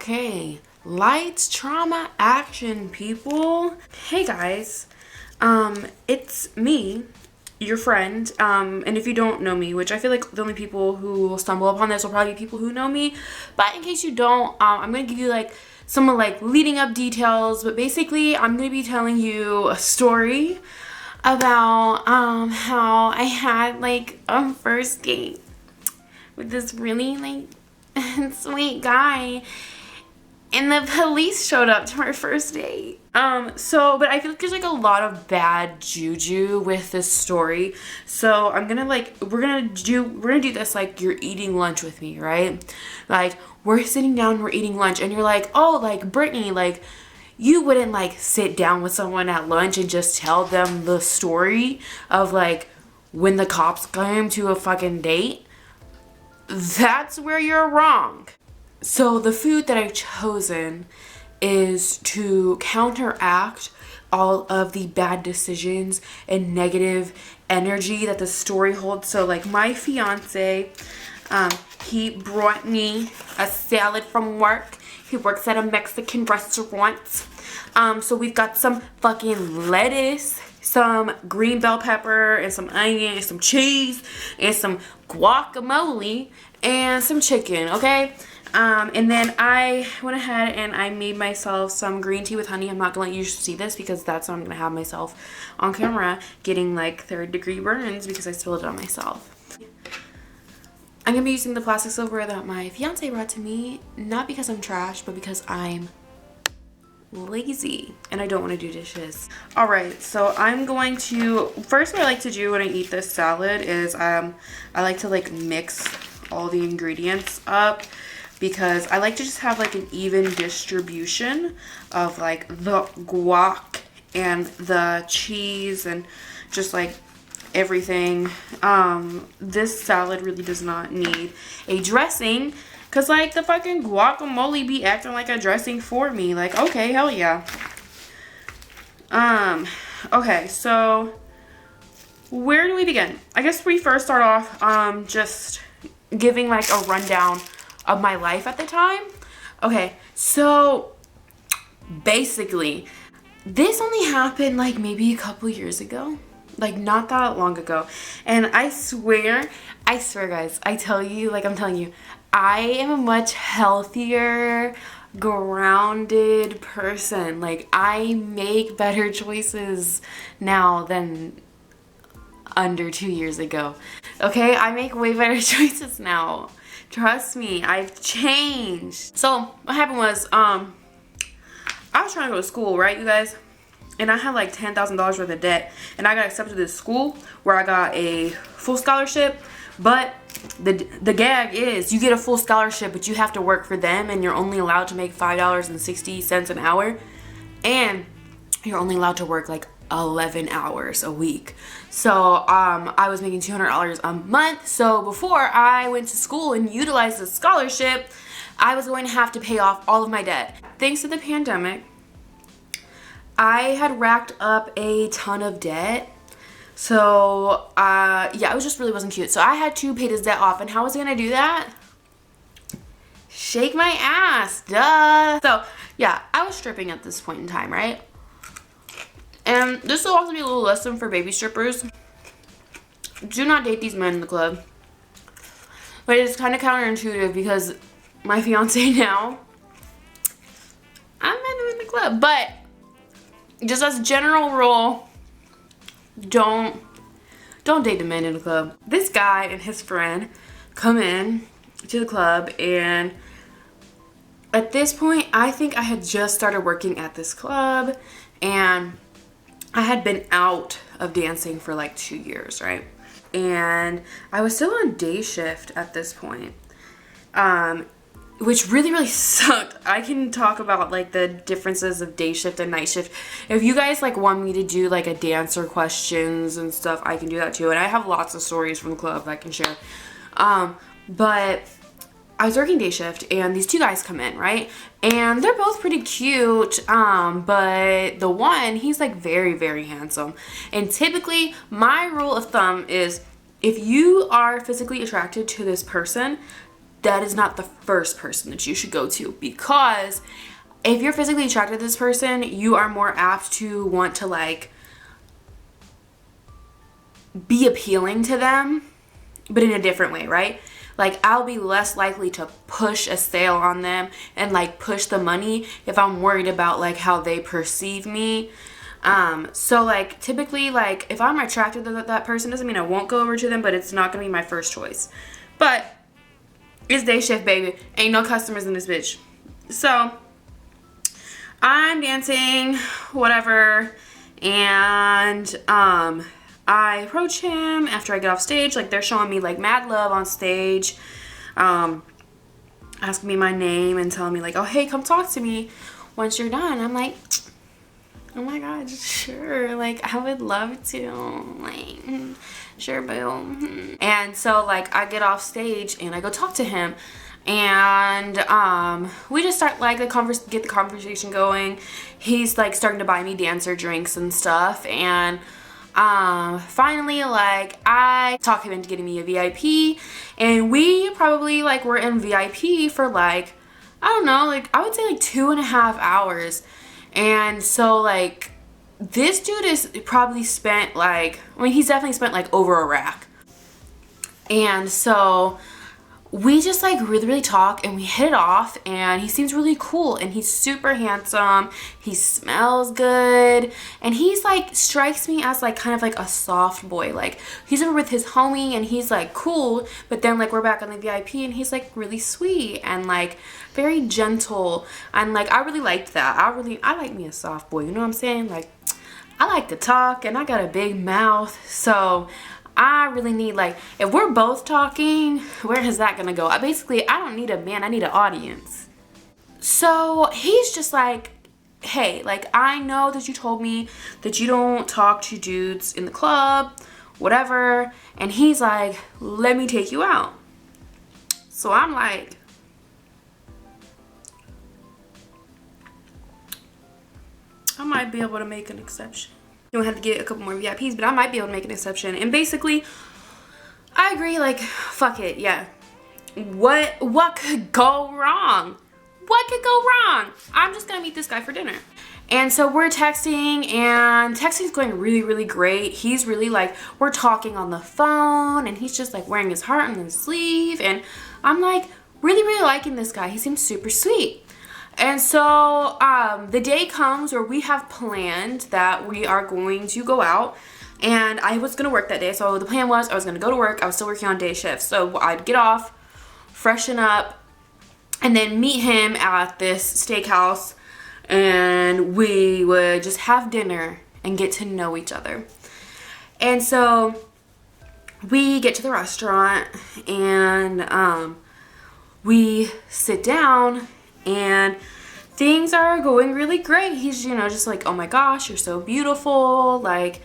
Okay, lights, trauma, action, people. Hey guys, it's me, your friend, and if you don't know me, which I feel like the only people who will stumble upon this will probably be people who know me, but in case you don't, I'm gonna give you like some like leading up details, but basically I'm gonna be telling you a story about how I had like a first date with this really like sweet guy, and the police showed up to our first date. But I feel like there's like a lot of bad juju with this story. So I'm gonna we're gonna do this like you're eating lunch with me, right? Like we're sitting down, we're eating lunch, and you're like, oh, like Brittany, like you wouldn't like sit down with someone at lunch and just tell them the story of like when the cops came to a fucking date. That's where you're wrong. So the food that I've chosen is to counteract all of the bad decisions and negative energy that the story holds. So like my fiance, he brought me a salad from work. He works at a Mexican restaurant. So we've got some fucking lettuce, some green bell pepper, and some onion, and some cheese, and some guacamole, and some chicken, okay? And then I went ahead and I made myself some green tea with honey. I'm not gonna let you see this because that's what I'm gonna have myself on camera getting like 3rd-degree burns because I spilled it on myself. I'm gonna be using the plastic silverware that my fiance brought to me, not because I'm trash, but because I'm lazy and I don't want to do dishes. Alright, so I'm going to, first what I like to do when I eat this salad is I like to like mix all the ingredients up, because I like to just have like an even distribution of like the guac and the cheese and just like everything. This salad really does not need a dressing, because like the fucking guacamole be acting like a dressing for me. Like, okay, hell yeah. Okay, so where do we begin? I guess we first start off just giving like a rundown of my life at the time. Okay, so basically this only happened like maybe a couple years ago, like not that long ago, and I swear guys, I'm telling you, I am a much healthier, grounded person. Like I make better choices now than under 2 years ago. Okay, I make way better choices now. Trust me, I've changed. So what happened was, I was trying to go to school, right, you guys? And I had like $10,000 worth of debt, and I got accepted to this school where I got a full scholarship. But the gag is you get a full scholarship, but you have to work for them, and you're only allowed to make $5.60 an hour, and you're only allowed to work like 11 hours a week. So I was making $200 a month. So before I went to school and utilized the scholarship, I was going to have to pay off all of my debt. Thanks to the pandemic, I had racked up a ton of debt. So yeah, it was just really wasn't cute. So I had to pay this debt off, and how was I gonna do that? Shake my ass, duh. So yeah, I was stripping at this point in time, right? And this will also be a little lesson for baby strippers. Do not date these men in the club. But it's kind of counterintuitive because my fiance now, I met him in the club. But just as a general rule, don't date the men in the club. This guy and his friend come in to the club, and at this point, I think I had just started working at this club, and I had been out of dancing for like 2 years, right? And I was still on day shift at this point, which really sucked. I can talk about like the differences of day shift and night shift. If you guys like want me to do like a dancer questions and stuff, I can do that too. And I have lots of stories from the club that I can share. But I was working day shift, and these two guys come in, right? And they're both pretty cute, but the one, he's like very handsome. And typically, my rule of thumb is if you are physically attracted to this person, that is not the first person that you should go to, because if you're physically attracted to this person, you are more apt to want to like be appealing to them, but in a different way, right? Like, I'll be less likely to push a sale on them and like push the money if I'm worried about like how they perceive me. So like typically, like if I'm attracted to that person, doesn't mean I won't go over to them, but it's not gonna be my first choice. But it's day shift, baby. Ain't no customers in this bitch. So I'm dancing, whatever, and I approach him after I get off stage. Like, they're showing me like mad love on stage, asking me my name and telling me like, oh hey, come talk to me once you're done. I'm like, oh my god, sure, like I would love to, like, sure, boo. And so like I get off stage and I go talk to him, and we just start like get the conversation going. He's like starting to buy me dancer drinks and stuff, and finally, like, I talk him into getting me a VIP, and we probably like were in VIP for like, I don't know, like I would say like 2.5 hours. And so like this dude is probably spent like, I mean, he's definitely spent like over a rack. And so we just like really talk, and we hit it off, and he seems really cool, and he's super handsome, he smells good, and he's like strikes me as like kind of like a soft boy. Like, he's over with his homie and he's like cool, but then like we're back on the VIP and he's like really sweet and like very gentle, and like I really liked that. I like me a soft boy, you know what I'm saying? Like, I like to talk and I got a big mouth, so I really need, like, if we're both talking, where is that gonna go? Basically, I don't need a man, I need an audience. So he's just like, hey, like, I know that you told me that you don't talk to dudes in the club, whatever. And he's like, let me take you out. So I'm like, I might be able to make an exception. You don't have to get a couple more VIPs, but I might be able to make an exception. And basically, I agree, like, fuck it, yeah. What could go wrong? What could go wrong? I'm just gonna meet this guy for dinner. And so we're texting, and texting's going really, really great. He's really like, we're talking on the phone, and he's just like wearing his heart on his sleeve. And I'm like really, really liking this guy. He seems super sweet. And so the day comes where we have planned that we are going to go out, and I was gonna work that day. So the plan was I was gonna go to work. I was still working on day shifts. So I'd get off, freshen up, and then meet him at this steakhouse, and we would just have dinner and get to know each other. And so we get to the restaurant, and we sit down, and things are going really great. He's, you know, just like, oh my gosh, you're so beautiful. Like,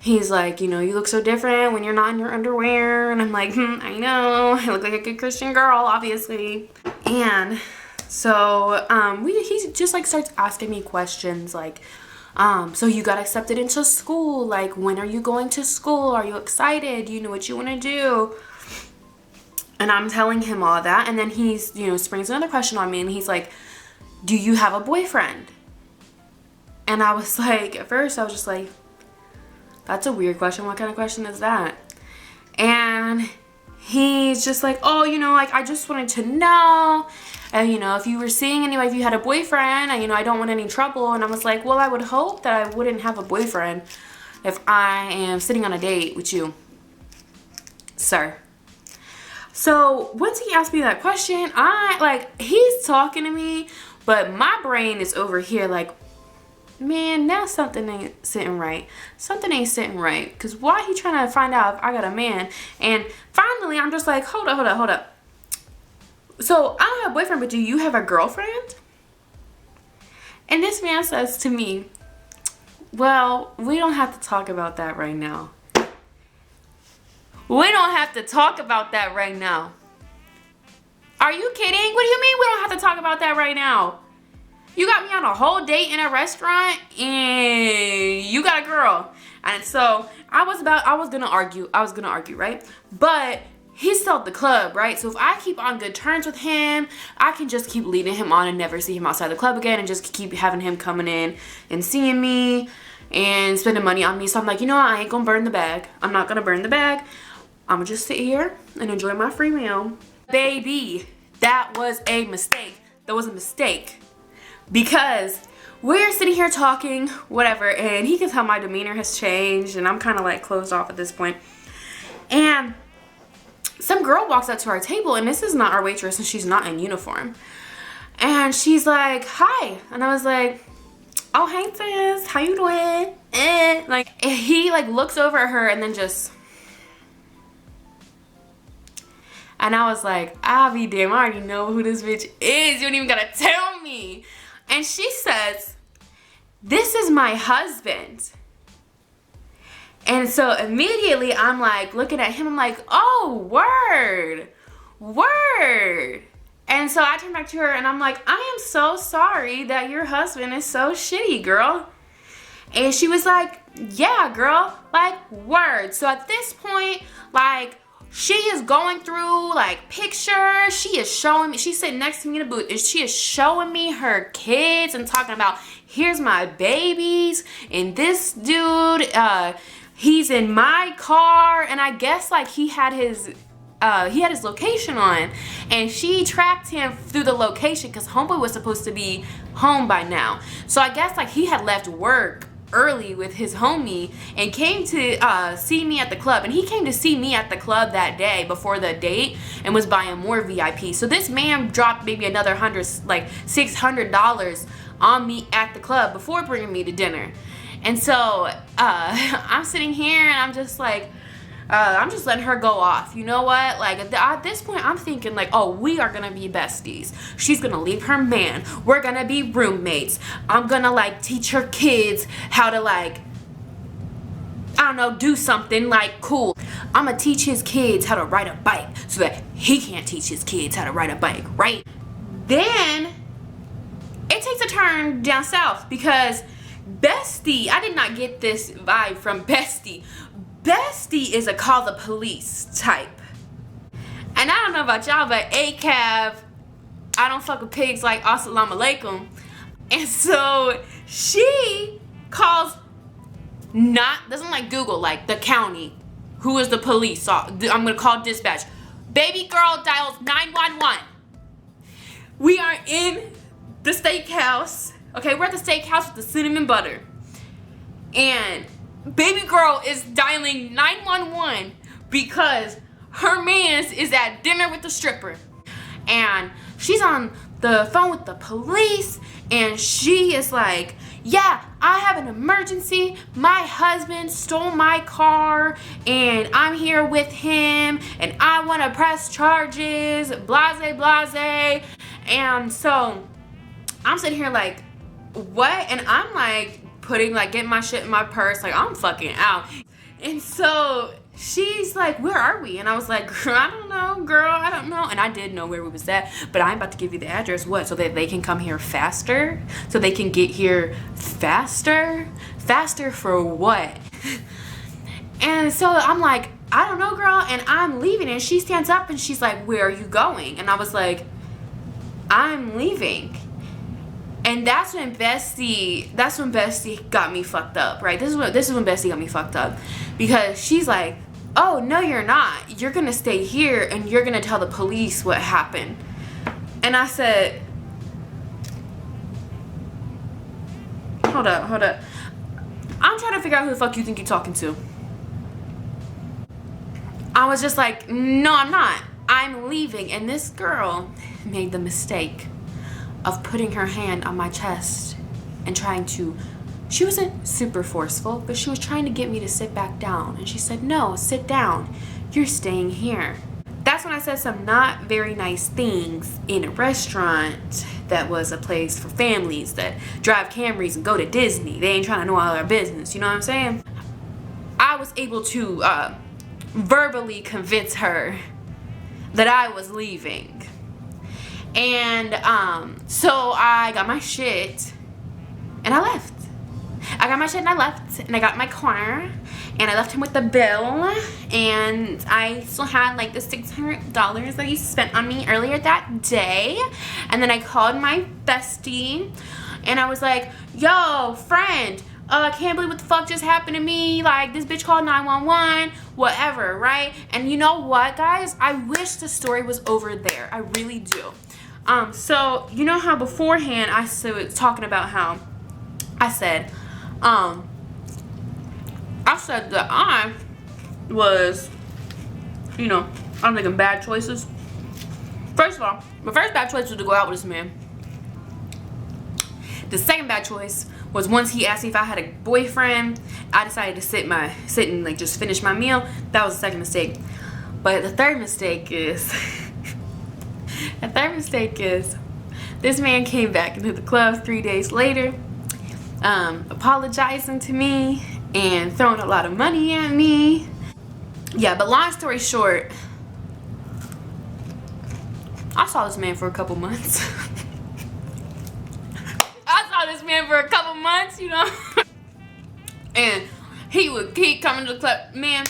he's like, you know, you look so different when you're not in your underwear. And I'm like, I know, I look like a good Christian girl, obviously. And so he just like starts asking me questions like, so you got accepted into school, like, when are you going to school? Are you excited? Do you know what you want to do? And I'm telling him all that, and then he's, you know, springs another question on me, and he's like, do you have a boyfriend? And I was like, at first I was just like, that's a weird question. What kind of question is that? And he's just like, oh, you know, like, I just wanted to know, and, you know, if you were seeing anybody, if you had a boyfriend, and, you know, I don't want any trouble. And I was like, well, I would hope that I wouldn't have a boyfriend if I am sitting on a date with you, sir. So once he asked me that question, he's talking to me, but my brain is over here like, man, now something ain't sitting right. Something ain't sitting right. Because why he trying to find out if I got a man? And finally, I'm just like, hold up. So I don't have a boyfriend, but do you have a girlfriend? And this man says to me, well, we don't have to talk about that right now. We don't have to talk about that right now. Are you kidding? What do you mean we don't have to talk about that right now? You got me on a whole date in a restaurant, and you got a girl. And so I was gonna argue, right? But he's still at the club, right? So if I keep on good terms with him, I can just keep leading him on and never see him outside the club again, and just keep having him coming in and seeing me and spending money on me. So I'm like, you know what? I ain't gonna burn the bag. I'm not gonna burn the bag. I'm gonna just sit here and enjoy my free meal. Baby, that was a mistake. That was a mistake. Because we're sitting here talking, whatever, and he can tell my demeanor has changed, and I'm kind of like closed off at this point. And some girl walks up to our table, and this is not our waitress, and she's not in uniform. And she's like, hi. And I was like, oh, hey sis, how you doing? Like, he like looks over at her and then just, and I was like, I'll be damn, I already know who this bitch is. You don't even gotta tell me. And she says, this is my husband. And so immediately I'm like looking at him, I'm like, oh, word, word. And so I turn back to her and I'm like, I am so sorry that your husband is so shitty, girl. And she was like, yeah, girl, like, word. So at this point, like, she is going through like pictures. She is showing me, she's sitting next to me in the booth, and she is showing me her kids and talking about, here's my babies, and this dude, he's in my car. And I guess like he had his location on, and she tracked him through the location because homeboy was supposed to be home by now. So I guess like he had left work early with his homie and came to see me at the club. And he came to see me at the club that day before the date and was buying more VIP. So this man dropped maybe another $600 on me at the club before bringing me to dinner. And so I'm sitting here and I'm just like, I'm just letting her go off. You know what? Like at this point, I'm thinking like, oh, we are gonna be besties. She's gonna leave her man. We're gonna be roommates. I'm gonna like teach her kids how to like, I don't know, do something like cool. I'm gonna teach his kids how to ride a bike so that he can't teach his kids how to ride a bike, right? Then it takes a turn down south because Bestie, I did not get this vibe from Bestie. Bestie is a call the police type. And I don't know about y'all, but ACAB, I don't fuck with pigs like assalamu alaikum. And so she calls, doesn't like Google, like the county. Who is the police? So I'm gonna call dispatch. Baby girl dials 911. We are in the steakhouse. Okay, we're at the steakhouse with the cinnamon butter. And baby girl is dialing 911 because her man's is at dinner with the stripper. And she's on the phone with the police, and she is like, yeah, I have an emergency. My husband stole my car, and I'm here with him, and I want to press charges, blase, blase. And so I'm sitting here like, what? And I'm like, getting my shit in my purse, like I'm fucking out. And so she's like, where are we? And I was like, girl, I don't know. And I did know where we was at, but I'm about to give you the address. What? So that they can come here faster? So they can get here faster? Faster for what? And so I'm like, I don't know, girl. And I'm leaving, and she stands up and she's like, where are you going? And I was like, I'm leaving. And that's when Bestie got me fucked up, right? This is when Bestie got me fucked up, because she's like, oh, no, you're not. You're gonna stay here and you're gonna tell the police what happened. And I said, hold up. I'm trying to figure out who the fuck you think you're talking to. I was just like, no, I'm not. I'm leaving. And this girl made the mistake of putting her hand on my chest and trying to, she wasn't super forceful, but she was trying to get me to sit back down. And she said, no, sit down. You're staying here. That's when I said some not very nice things in a restaurant that was a place for families that drive Camrys and go to Disney. They ain't trying to know all our business, you know what I'm saying? I was able to verbally convince her that I was leaving. And so I got my shit and I left. I got my shit and I left, and I got my car, and I left him with the bill, and I still had like the $600 that he spent on me earlier that day. And then I called my bestie, and I was like, yo, friend, I can't believe what the fuck just happened to me. Like, this bitch called 911, whatever, right? And you know what, guys? I wish the story was over there. I really do. So, you know how beforehand I was talking about how I said that I was, you know, I'm making bad choices. First of all, my first bad choice was to go out with this man. The second bad choice was once he asked me if I had a boyfriend, I decided to sit and like just finish my meal. That was the second mistake. But the third mistake is this man came back into the club 3 days later, apologizing to me and throwing a lot of money at me. Yeah, but long story short, I saw this man for a couple months. I saw this man for a couple months, you know. And he would keep coming to the club. Man,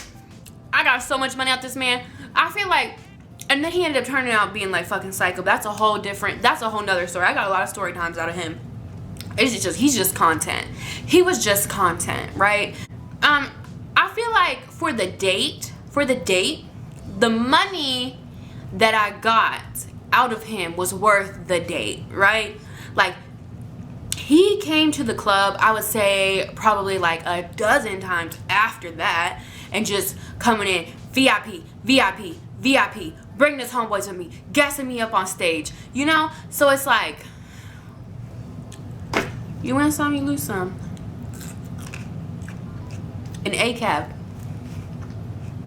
I got so much money out this man. I feel like, and then he ended up turning out being like fucking psycho. That's a whole nother story. I got a lot of story times out of him. He's just content. He was just content, right? I feel like for the date, the money that I got out of him was worth the date, right? Like, he came to the club, I would say probably like a dozen times after that, and just coming in, VIP, VIP, VIP, bring this homeboys with me, gassing me up on stage, you know? So it's like, you win some, you lose some. An ACAB.